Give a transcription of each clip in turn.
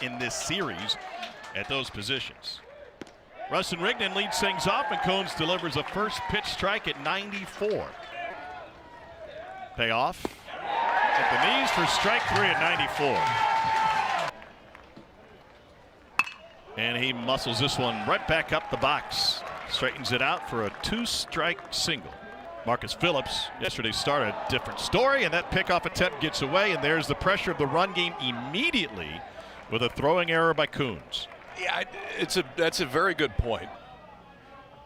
in this series at those positions. Rustin Rigdon leads things off, and Coons delivers a first pitch strike at 94. Payoff at the knees for strike 3 at 94. And he muscles this one right back up the box. Straightens it out for a 2-strike single. Marcus Phillips yesterday started a different story, and that pickoff attempt gets away, and there's the pressure of the run game immediately with a throwing error by Coons. Yeah, that's a very good point.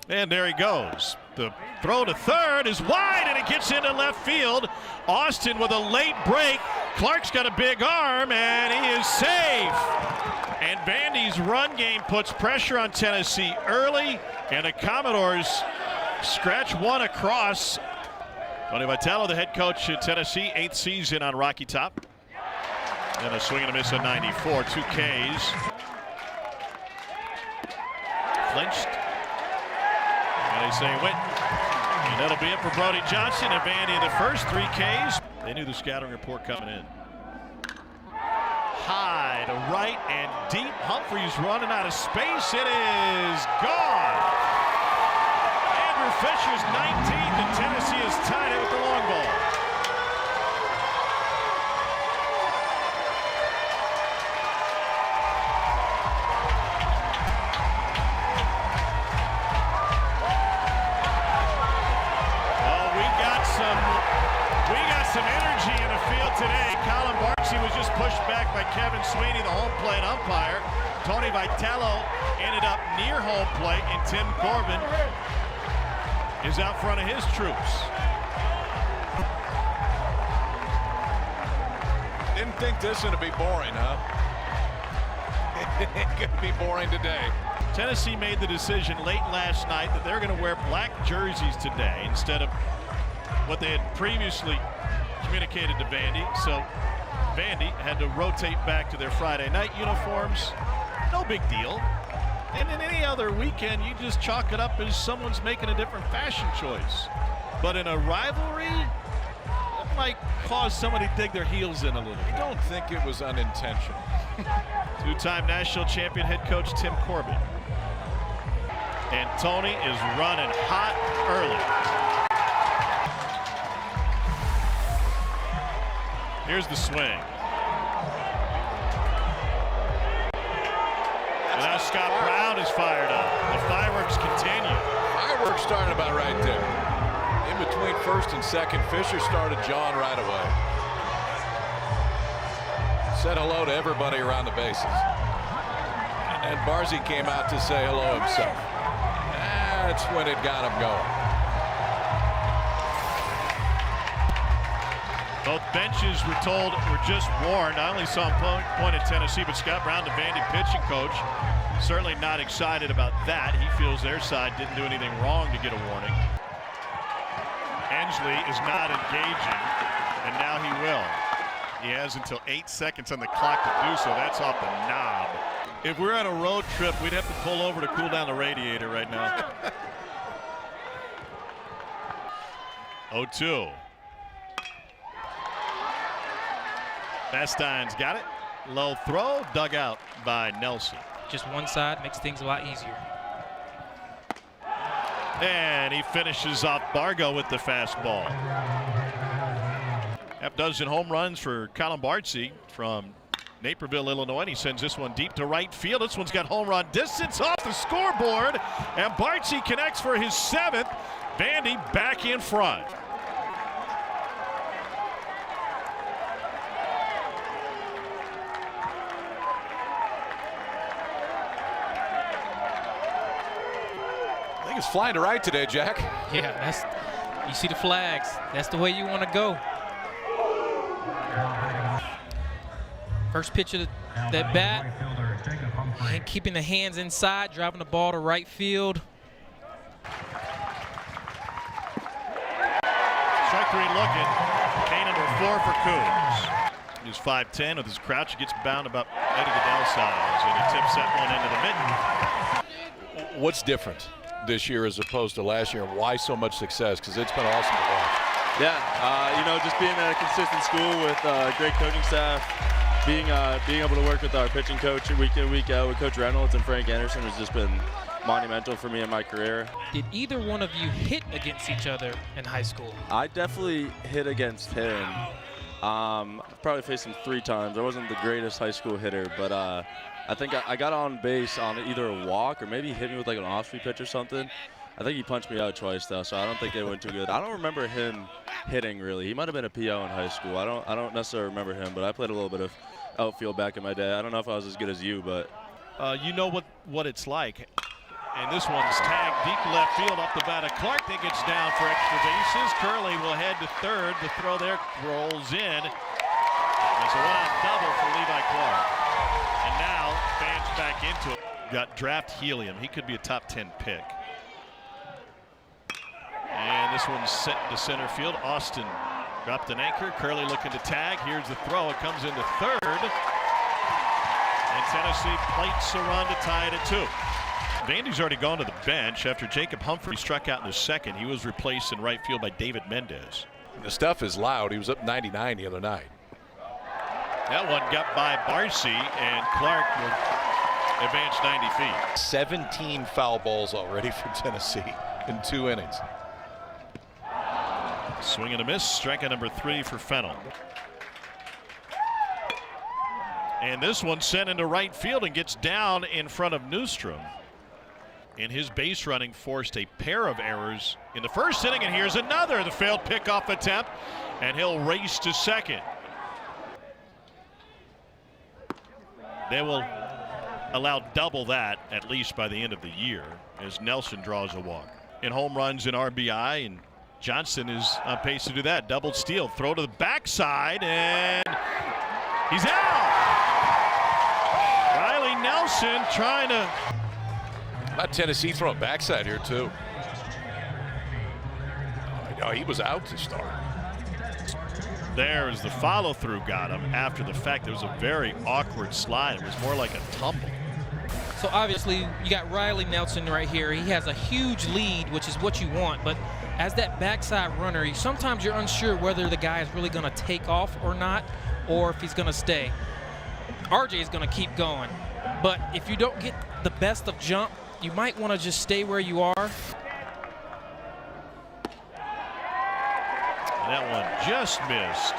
And there he goes. The throw to third is wide, and it gets into left field. Austin with a late break. Clark's got a big arm, and he is safe. And Vandy's run game puts pressure on Tennessee early, and the Commodores scratch one across. Tony Vitello, the head coach at Tennessee, 8th season on Rocky Top. And a swing and a miss on 94, 2 Ks. Flinched. And they say went. And that'll be it for Brody Johnson and Vandy in the first 3 Ks. They knew the scouting report coming in. High to right and deep. Humphrey's running out of space. It is gone. Andrew Fisher's 19th, and Tennessee has tied it with the long ball. We got some energy in the field today. Colin Barksey was just pushed back by Kevin Sweeney, the home plate umpire. Tony Vitello ended up near home plate, and Tim Corbin is out front of his troops. Didn't think this was going to be boring, huh? It ain't going to be boring today. Tennessee made the decision late last night that they're going to wear black jerseys today instead of what they had previously communicated to Vandy. So Vandy had to rotate back to their Friday night uniforms. No big deal. And in any other weekend, you just chalk it up as someone's making a different fashion choice. But in a rivalry, it might cause somebody to dig their heels in a little. I don't think it was unintentional. 2-time national champion head coach Tim Corbin. And Tony is running hot early. Here's the swing. And now Scott Brown is fired up. The fireworks continue. Fireworks starting about right there. In between first and second, Fisher started John right away. Said hello to everybody around the bases. And Barzy came out to say hello himself. That's when it got him going. Both benches were told were just warned. I only saw him point at Tennessee, but Scott Brown, the Vandy pitching coach, certainly not excited about that. He feels their side didn't do anything wrong to get a warning. Ensley is not engaging, and now he will. He has until 8 seconds on the clock to do so. That's off the knob. If we're on a road trip, we'd have to pull over to cool down the radiator right now. 0-2. Bastine's got it. Low throw, dug out by Nelson. Just one side makes things a lot easier. And he finishes off Bargo with the fastball. Half dozen home runs for Colin Bartsey from Naperville, Illinois. And he sends this one deep to right field. This one's got home run distance off the scoreboard. And Bartsey connects for his 7th. Vandy back in front. It's flying to right today, Jack. Yeah, you see the flags. That's the way you want to go. First pitch of that bat, and keeping the hands inside, driving the ball to right field. Strike 3 looking. K number 4 for Coons. He's 5'10" with his crouch. He gets bound about Eddie Goodell size, and he tips that one into the mitten. What's different this year as opposed to last year, and why so much success? Because it's been awesome to watch. Yeah, you know, just being at a consistent school with a great coaching staff, being able to work with our pitching coach week in, week out with Coach Reynolds and Frank Anderson has just been monumental for me in my career. Did either one of you hit against each other in high school? I definitely hit against him. I've probably faced him 3 times. I wasn't the greatest high school hitter, but I think I got on base on either a walk or maybe he hit me with like an off-speed pitch or something. I think he punched me out twice though, so I don't think it went too good. I don't remember him hitting really. He might have been a PO in high school. I don't necessarily remember him, but I played a little bit of outfield back in my day. I don't know if I was as good as you, but you know what it's like. And this one's tagged deep left field off the bat of Clark. That gets down for extra bases. Curley will head to third. The throw there rolls in. It's a one-out double for Levi Clark. And now fans back into it. Got draft helium. He could be a top 10 pick. And this one's sent to center field. Austin dropped an anchor. Curley looking to tag. Here's the throw. It comes into third. And Tennessee plates a run to tie it at 2. Vandy's already gone to the bench after Jacob Humphrey struck out in the second. He was replaced in right field by David Mendez. The stuff is loud. He was up 99 the other night. That one got by Barcy, and Clark will advance 90 feet. 17 foul balls already for Tennessee in 2 innings. Swing and a miss. Strikeout number 3 for Fennell. And this one sent into right field and gets down in front of Newstrom. And his base running forced a pair of errors in the first inning, and here's another. The failed pickoff attempt, and he'll race to second. They will allow double that at least by the end of the year as Nelson draws a walk. In home runs and RBI, and Johnson is on pace to do that. Double steal, throw to the backside, and he's out. Riley Nelson trying to. About Tennessee throwing backside here too. Oh, he was out to start. There is the follow through, got him after the fact. It was a very awkward slide. It was more like a tumble. So obviously you got Riley Nelson right here. He has a huge lead, which is what you want, but as that backside runner, sometimes you're unsure whether the guy is really going to take off or not, or if he's going to stay. RJ is going to keep going, but if you don't get the best of jump, you might want to just stay where you are. That one just missed.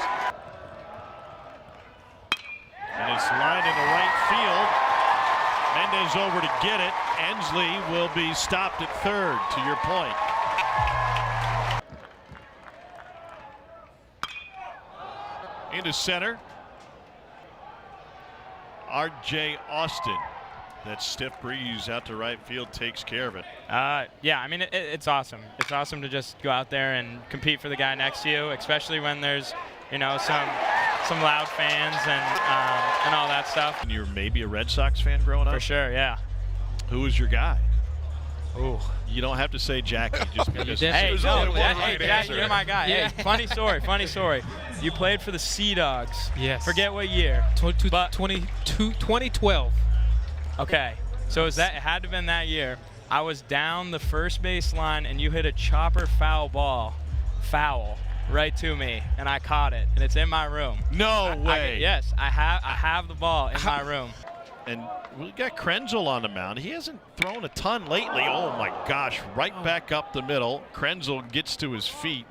And it's lined into right field. Mendez over to get it. Ensley will be stopped at third, to your point. Into center. R.J. Austin. That stiff breeze out to right field takes care of it. Yeah, I mean, it's awesome. It's awesome to just go out there and compete for the guy next to you, especially when there's, you know, some loud fans and all that stuff. And you're maybe a Red Sox fan growing up? For sure, yeah. Who was your guy? Ooh. You don't have to say Jackie just because. Hey, no, Jackie, you're my guy. Yeah. Hey, funny story. You played for the Sea Dogs. Yes. Forget what year. 2012. Okay, so it had to have been that year. I was down the first base line, and you hit a chopper foul right to me, and I caught it, and it's in my room. No way. Yes, I have the ball in my room. And we got Krenzel on the mound. He hasn't thrown a ton lately. Oh my gosh, right back up the middle. Krenzel gets to his feet.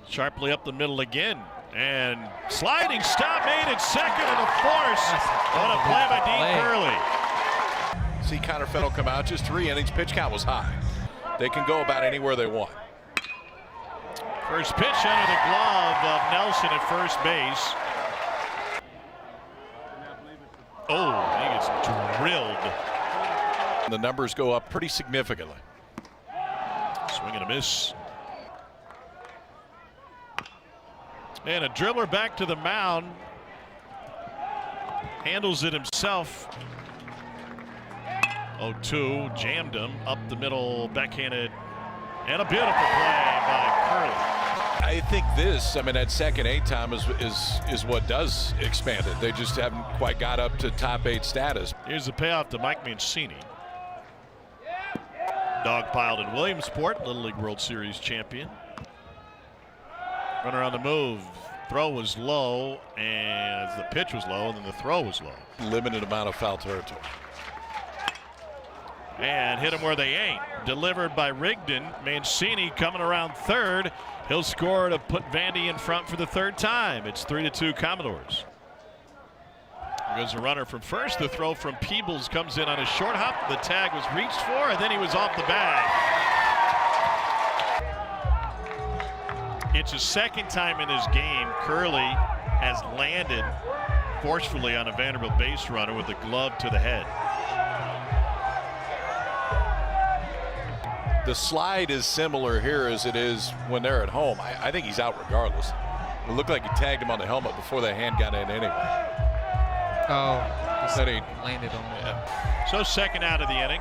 Sharply up the middle again. And sliding stop made at second and a force. What a play by Dean Curley. See Connor Fennell come out, just 3 innings. Pitch count was high. They can go about anywhere they want. First pitch under the glove of Nelson at first base. Oh, he gets drilled. And the numbers go up pretty significantly. Swing and a miss. And a dribbler back to the mound. Handles it himself. 0-2, jammed him up the middle, backhanded, and a beautiful play by Curley. I think this, I mean, that second 8 time is what does expand it. They just haven't quite got up to top 8 status. Here's the payoff to Mike Mancini. Dogpiled in Williamsport, Little League World Series champion. Runner on the move. Throw was low, and the pitch was low, and then the throw was low. Limited amount of foul territory. And hit him where they ain't. Delivered by Rigdon. Mancini coming around third. He'll score to put Vandy in front for the third time. It's 3-2 Commodores. There goes a runner from first. The throw from Peebles comes in on a short hop. The tag was reached for, and then he was off the bag. It's the second time in this game Curley has landed forcefully on a Vanderbilt base runner with a glove to the head. The slide is similar here as it is when they're at home. I think he's out regardless. It looked like he tagged him on the helmet before the hand got in anyway. Oh, That he landed on it. yeah. So second out of the inning.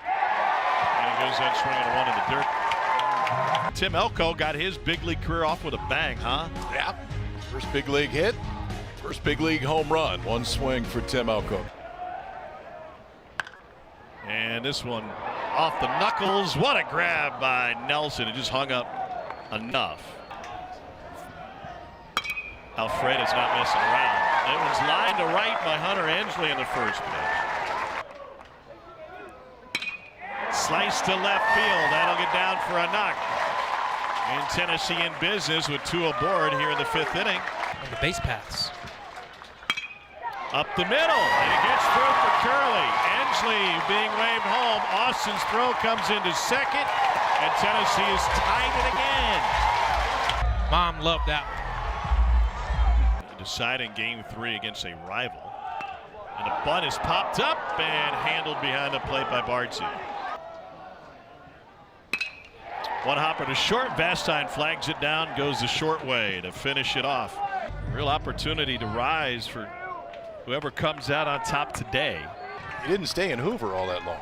And he goes out swinging one in the dirt. Tim Elko got his big league career off with a bang, huh? Yeah. First big league hit, first big league home run. One swing for Tim Elko. And this one off the knuckles. What a grab by Nelson. It just hung up enough. Alfred is not messing around. It was lined to right by Hunter Ensley in the first pitch. Slice to left field. That'll get down for a knock. And Tennessee in business with two aboard here in the fifth inning. And the base paths. Up the middle, and it gets through for Curley. Ensley being waved home. Austin's throw comes into second, and Tennessee has tied it again. Mom loved that one. Deciding game 3 against a rival. And a bunt is popped up and handled behind the plate by Bardsey. One hopper to short. Vastine flags it down, goes the short way to finish it off. Real opportunity to rise for whoever comes out on top today. He didn't stay in Hoover all that long.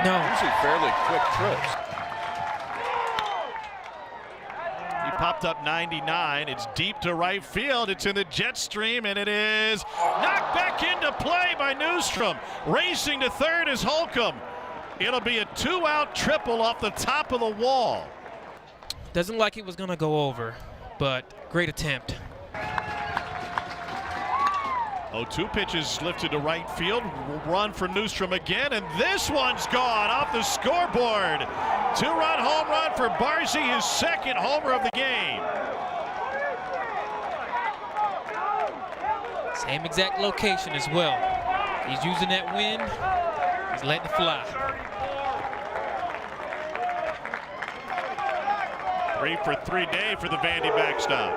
No. Usually fairly quick trips. He popped up 99. It's deep to right field. It's in the jet stream, and it is knocked back into play by Newstrom. Racing to third is Holcomb. It'll be a 2-out triple off the top of the wall. Doesn't look like it was going to go over, but great attempt. 0-2 pitches lifted to right field. Run for Newstrom again, and this one's gone off the scoreboard. 2-run home run for Barzy, his second homer of the game. Same exact location as well. He's using that wind. He's letting it fly. 3 for 3 day for the Vandy backstop.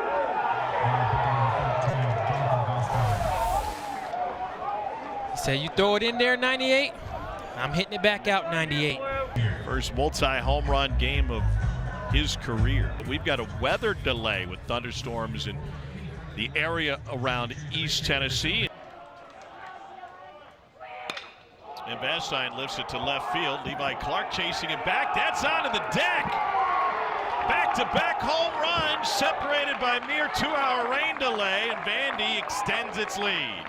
He said, you throw it in there, 98. I'm hitting it back out, 98. First multi-home run game of his career. We've got a weather delay with thunderstorms in the area around East Tennessee. And Vastine lifts it to left field. Levi Clark chasing it back. That's onto the deck. Back-to-back home runs separated by a mere 2-hour rain delay, and Vandy extends its lead.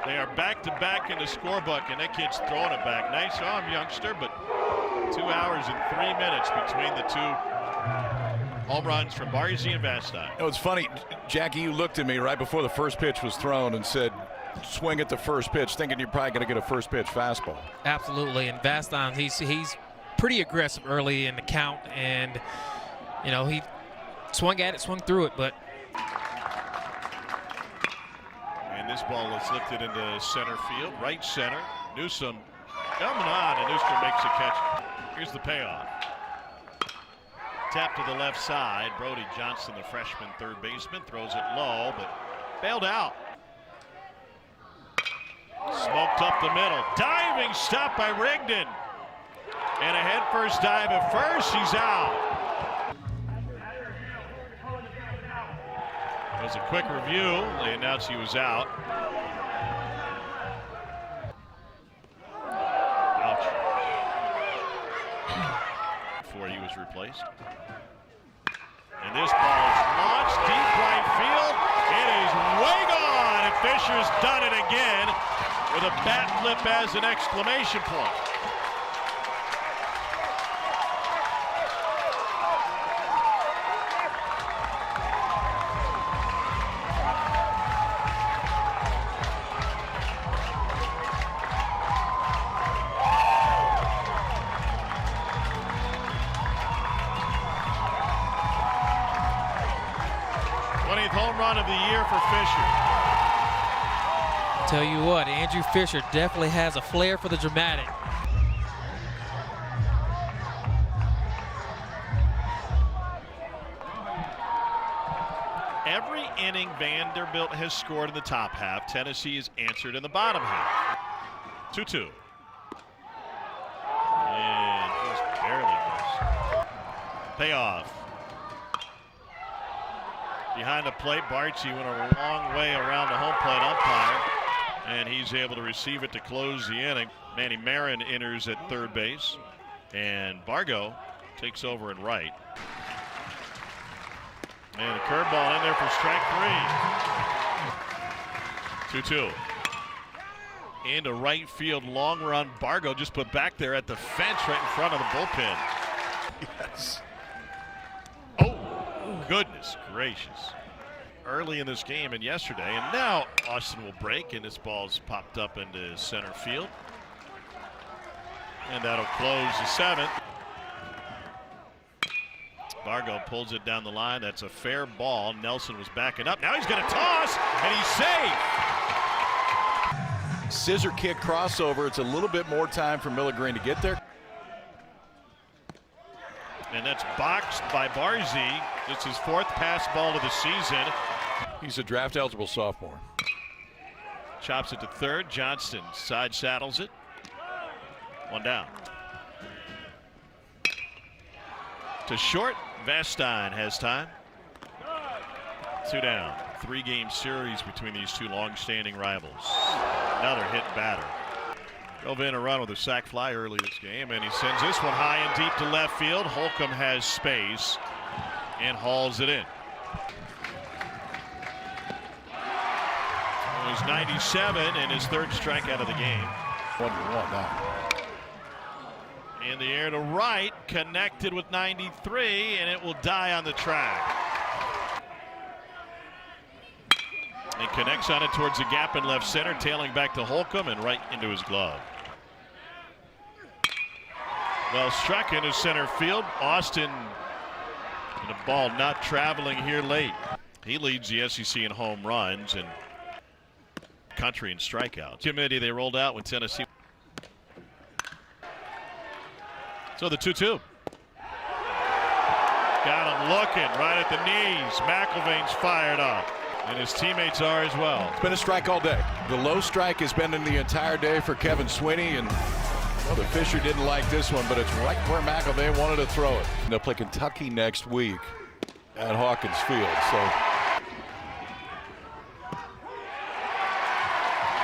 They are back-to-back in the scorebook, and that kid's throwing it back. Nice arm, youngster, but 2 hours and 3 minutes between the two home runs from Barzy and Vastine. It was funny, Jackie, you looked at me right before the first pitch was thrown and said, swing at the first pitch, thinking you're probably going to get a first pitch fastball. Absolutely, and Vastine, he's pretty aggressive early in the count, and you know, he swung at it, swung through it, but and this ball is lifted into center field, right center. Newsom coming on, and Newsom makes a catch. Here's the payoff. Tap to the left side. Brody Johnson, the freshman third baseman, throws it low, but bailed out. Smoked up the middle. Diving stop by Rigdon. And a headfirst dive at first. He's out. It was a quick review. They announced he was out. Ouch. Before he was replaced. And this ball is launched deep right field. It is way gone. And Fisher's done it again. with a bat flip as an exclamation point. Home run of the year for Fisher. Tell you what, Andrew Fisher definitely has a flair for the dramatic. Every inning Vanderbilt has scored in the top half. Tennessee has answered in the bottom half. 2-2. And just barely missed. Payoff. Behind the plate, Barchi went a long way around the home plate umpire, and he's able to receive it to close the inning. Manny Marin enters at third base, and Bargo takes over in right. And a curveball in there for strike 3. 2-2. Into right field, long run. Bargo just put back there at the fence right in front of the bullpen. Yes. Goodness gracious. Early in this game and yesterday, and now Austin will break, and this ball's popped up into center field. And that'll close the 7th. Bargo pulls it down the line. That's a fair ball. Nelson was backing up. Now he's going to toss, and he's safe. Scissor kick crossover. It's a little bit more time for Milligreen to get there. And that's boxed by Barzy. It's his 4th pass ball of the season. He's a draft eligible sophomore. Chops it to third. Johnston side saddles it. 1 down. To short. Vastine has time. 2 down. 3-game series between these two long-standing rivals. Another hit batter. Drove in a run with a sac fly early this game, and he sends this one high and deep to left field. Holcomb has space and hauls it in. It was 97 and his 3rd strikeout of the game. 1-1 now. In the air to right, connected with 93, and it will die on the track. He connects on it towards the gap in left center, tailing back to Holcomb and right into his glove. Well struck into center field. Austin, and a ball not traveling here late. He leads the SEC in home runs and country in strikeouts. Committee they rolled out when Tennessee. So the 2-2. Got him looking right at the knees. McIlvain's fired up, and his teammates are as well. It's been a strike all day. The low strike has been in the entire day for Kevin Swinney, and the Fisher didn't like this one, but it's right where McIlvain wanted to throw it. They'll play Kentucky next week at Hawkins Field. So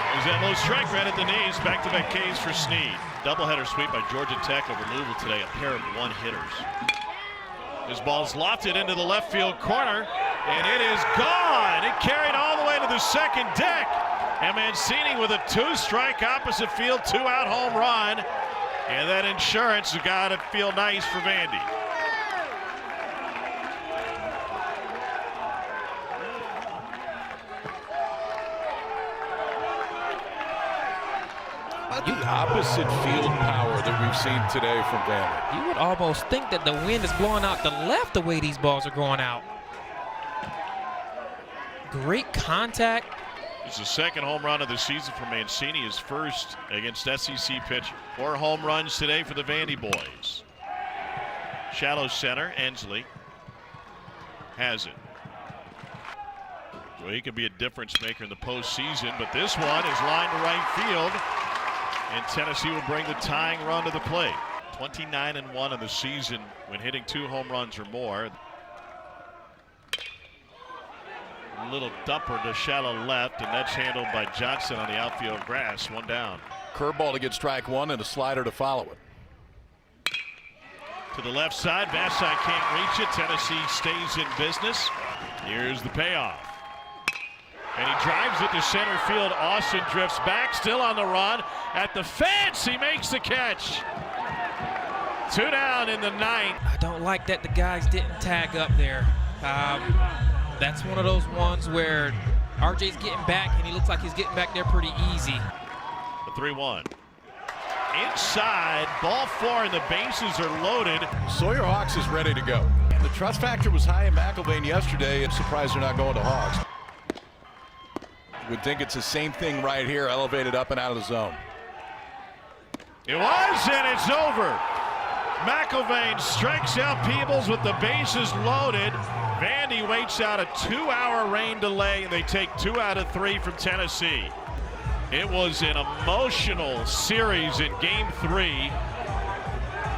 there's that low strike right at the knees. Back-to-back Ks for Snead. Doubleheader sweep by Georgia Tech over Louisville today. A pair of one-hitters. His ball's lofted into the left field corner, and it is gone. It carried all the way to the second deck. And Mancini with a 2-strike opposite field, 2-out home run. And that insurance has got to feel nice for Vandy. the opposite field power that we've seen today from Vanderbilt. You would almost think that the wind is blowing out the left the way these balls are going out. Great contact. It's the 2nd home run of the season for Mancini, his 1st against SEC pitch. 4 home runs today for the Vandy boys. Shallow center, Ensley has it. Well, he could be a difference maker in the postseason, but this one is lined to right field, and Tennessee will bring the tying run to the plate. 29-1 in the season when hitting 2 home runs or more. A little dumper to shallow left, and that's handled by Johnson on the outfield grass. 1 down. Curveball to get strike 1 and a slider to follow it. To the left side, Bassai can't reach it. Tennessee stays in business. Here's the payoff. And he drives it to center field. Austin drifts back, still on the run. At the fence, he makes the catch. 2 down in the 9th. I don't like that the guys didn't tag up there. That's one of those ones where RJ's getting back, and he looks like he's getting back there pretty easy. The 3-1. Inside, ball 4, and the bases are loaded. Sawyer Hawks is ready to go. The trust factor was high in McIlvain yesterday. I'm surprised they're not going to Hawks. Would think it's the same thing right here, elevated up and out of the zone. It was, and it's over. McIlvain strikes out Peebles with the bases loaded. Vandy waits out a 2-hour rain delay, and they take 2 out of 3 from Tennessee. It was an emotional series in Game 3,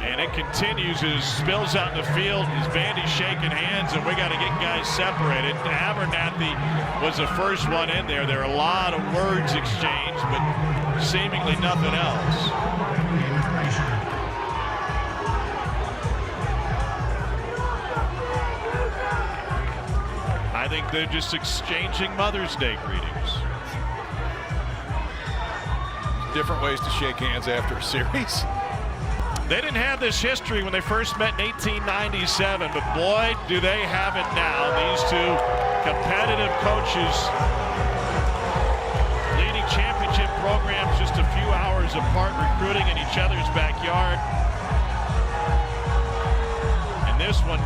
and it continues as spills out in the field as Vandy's shaking hands, and we got to get guys separated. Abernathy was the first one in there. There are a lot of words exchanged, but seemingly nothing else. I think they're just exchanging Mother's Day greetings. Different ways to shake hands after a series. They didn't have this history when they first met in 1897, but boy, do they have it now. These two competitive coaches leading championship programs just a few hours apart, recruiting in each other's backyard. And this one